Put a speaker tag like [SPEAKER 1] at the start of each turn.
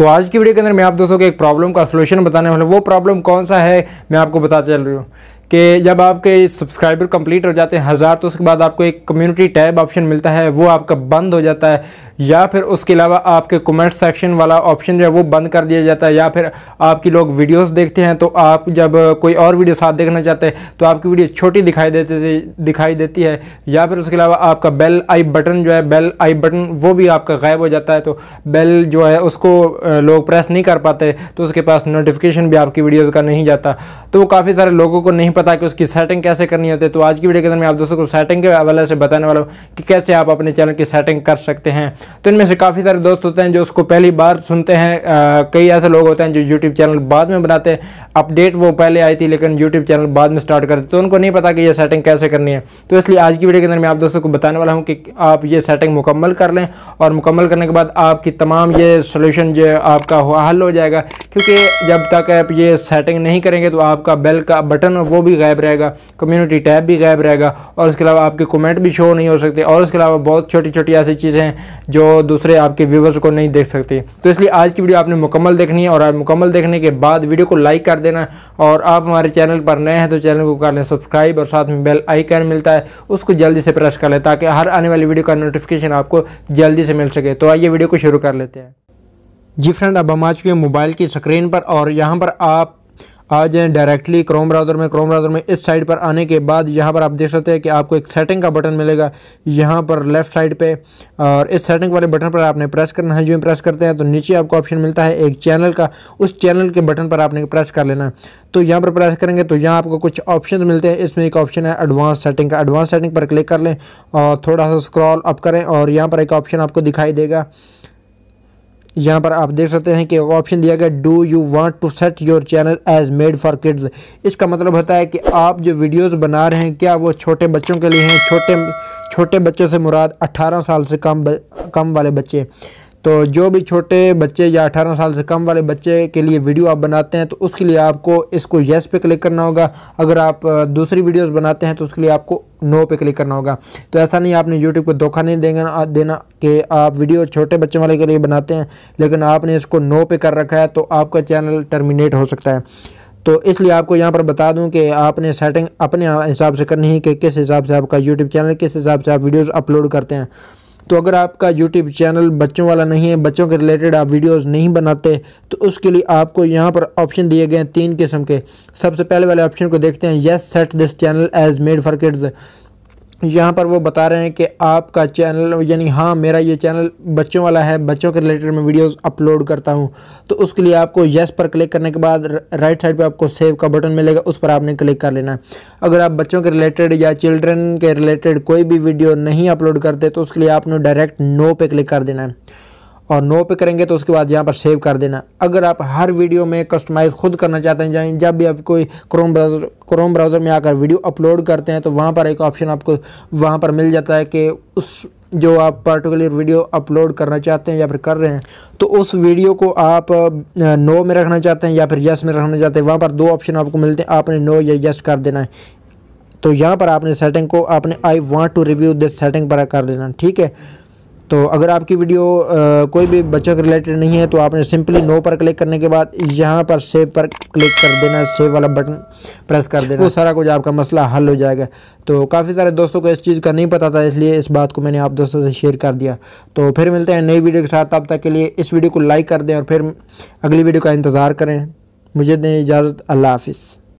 [SPEAKER 1] तो आज की वीडियो के अंदर मैं आप दोस्तों को एक प्रॉब्लम का सलूशन बताने वाला हूँ। वो प्रॉब्लम कौन सा है मैं आपको बता चल रही हूँ कि जब आपके सब्सक्राइबर कंप्लीट हो जाते हैं 1000 तो उसके बाद आपको एक कम्युनिटी टैब ऑप्शन मिलता है, वो आपका बंद हो जाता है, या फिर उसके अलावा आपके कमेंट सेक्शन वाला ऑप्शन जो है वो बंद कर दिया जाता है, या फिर आपकी लोग वीडियोस देखते हैं तो आप जब कोई और वीडियो साथ देखना चाहते हैं तो आपकी वीडियो छोटी दिखाई देती है, या फिर उसके अलावा आपका बेल आई बटन जो है बेल आई बटन वो भी आपका गायब हो जाता है। तो बेल जो है उसको लोग प्रेस नहीं कर पाते तो उसके पास नोटिफिकेशन भी आपकी वीडियोज़ का नहीं जाता। तो वो काफ़ी सारे लोगों को नहीं पता कि उसकी सेटिंग कैसे करनी होती है। तो आज की वीडियो के अंदर मैं आप दोस्तों को सेटिंग के हवाले से बताने वाला हूँ कि कैसे आप अपने चैनल की सेटिंग कर सकते हैं। तो इनमें से काफ़ी सारे दोस्त होते हैं जो उसको पहली बार सुनते हैं, कई ऐसे लोग होते हैं जो यूट्यूब चैनल बाद में बनाते हैं, अपडेट वो पहले आई थी लेकिन यूट्यूब चैनल बाद में स्टार्ट करते तो उनको नहीं पता कि ये सेटिंग कैसे करनी है। तो इसलिए आज की वीडियो के अंदर मैं आप दोस्तों को बताने वाला हूँ कि आप ये सेटिंग मुकम्मल कर लें और मुकम्मल करने के बाद आपकी तमाम ये सोल्यूशन जो आपका हल हो जाएगा, क्योंकि जब तक आप ये सेटिंग नहीं करेंगे तो आपका बेल का बटन वो भी गायब रहेगा, कम्युनिटी टैब भी गायब रहेगा और उसके अलावा आपके कमेंट भी शो नहीं हो सकते और उसके अलावा बहुत छोटी छोटी ऐसी चीज़ें हैं जो दूसरे आपके व्यूवर्स को नहीं देख सकती। तो इसलिए आज की वीडियो आपने मुकम्मल देखनी है और आप मुकम्मल देखने के बाद वीडियो को लाइक कर देना, और आप हमारे चैनल पर नए हैं तो चैनल को कर लें सब्सक्राइब और साथ में बेल आइकन मिलता है उसको जल्दी से प्रेस कर लें ताकि हर आने वाली वीडियो का नोटिफिकेशन आपको जल्दी से मिल सके। तो आइए वीडियो को शुरू कर लेते हैं। जी फ्रेंड, अब हम आ चुके हैं मोबाइल की स्क्रीन पर और यहाँ पर आप आ जाएँ डायरेक्टली क्रोम ब्राउज़र में इस साइड पर आने के बाद यहाँ पर आप देख सकते हैं कि आपको एक सेटिंग का बटन मिलेगा यहाँ पर लेफ़्ट साइड पे, और इस सेटिंग वाले बटन पर आपने प्रेस करना है। जो प्रेस करते हैं तो नीचे आपको ऑप्शन मिलता है एक चैनल का, उस चैनल के बटन पर आपने प्रेस कर लेना है। तो यहाँ पर प्रेस करेंगे तो यहाँ आपको कुछ ऑप्शन मिलते हैं, इसमें एक ऑप्शन है एडवांस सेटिंग का। एडवांस सेटिंग पर क्लिक कर लें और थोड़ा सा स्क्रॉल अप करें और यहाँ पर एक ऑप्शन आपको दिखाई देगा। यहाँ पर आप देख सकते हैं कि ऑप्शन दिया गया do you want to set your channel as made for kids. इसका मतलब होता है कि आप जो वीडियोस बना रहे हैं क्या वो छोटे बच्चों के लिए हैं। छोटे बच्चों से मुराद 18 साल से कम वाले बच्चे। तो जो भी छोटे बच्चे या 18 साल से कम वाले बच्चे के लिए वीडियो आप बनाते हैं तो उसके लिए आपको इसको येस पे क्लिक करना होगा। अगर आप दूसरी वीडियोस बनाते हैं तो उसके लिए आपको नो पे क्लिक करना होगा। तो ऐसा नहीं, आपने यूट्यूब को धोखा नहीं देना कि आप वीडियो छोटे बच्चों वाले के लिए बनाते हैं लेकिन आपने इसको नो पे कर रखा है तो आपका चैनल टर्मिनेट हो सकता है। तो इसलिए आपको यहाँ पर बता दूं कि आपने सेटिंग अपने हिसाब से करनी है कि किस हिसाब से आपका यूट्यूब चैनल, किस हिसाब से आप वीडियोस अपलोड करते हैं। तो अगर आपका यूट्यूब चैनल बच्चों वाला नहीं है, बच्चों के रिलेटेड आप वीडियोस नहीं बनाते, तो उसके लिए आपको यहाँ पर ऑप्शन दिए गए हैं 3 किस्म के। सबसे पहले वाले ऑप्शन को देखते हैं, yes set this channel as made for kids. यहाँ पर वो बता रहे हैं कि आपका चैनल यानी हाँ मेरा ये चैनल बच्चों वाला है, बच्चों के रिलेटेड मैं वीडियोस अपलोड करता हूँ। तो उसके लिए आपको येस पर क्लिक करने के बाद राइट साइड पे आपको सेव का बटन मिलेगा, उस पर आपने क्लिक कर लेना है। अगर आप बच्चों के रिलेटेड या चिल्ड्रन के रिलेटेड कोई भी वीडियो नहीं अपलोड करते तो उसके लिए आपने डायरेक्ट नो पे क्लिक कर देना है और नो पे करेंगे तो उसके बाद यहाँ पर सेव कर देना। अगर आप हर वीडियो में कस्टमाइज़ खुद करना चाहते हैं, जब भी आप कोई क्रोम ब्राउज़र में आकर वीडियो अपलोड करते हैं तो वहाँ पर एक ऑप्शन आपको वहाँ पर मिल जाता है कि उस जो आप पर्टिकुलर वीडियो अपलोड करना चाहते हैं या फिर कर रहे हैं तो उस वीडियो को आप नो में रखना चाहते हैं या फिर यस में रखना चाहते हैं। वहाँ पर 2 ऑप्शन आपको मिलते हैं, आपने नो या यस कर देना है। तो यहाँ पर आपने सेटिंग को आपने I want to review this setting पर कर देना, ठीक है। तो अगर आपकी वीडियो कोई भी बच्चों के रिलेटेड नहीं है तो आपने सिंपली नो पर क्लिक करने के बाद यहाँ पर सेव पर क्लिक कर देना, सेव वाला बटन प्रेस कर देना, वो सारा कुछ आपका मसला हल हो जाएगा। तो काफ़ी सारे दोस्तों को इस चीज़ का नहीं पता था, इसलिए इस बात को मैंने आप दोस्तों से शेयर कर दिया। तो फिर मिलते हैं नई वीडियो के साथ, तब तक के लिए इस वीडियो को लाइक कर दें और फिर अगली वीडियो का इंतज़ार करें। मुझे दें इजाज़त, अल्लाह हाफिज़।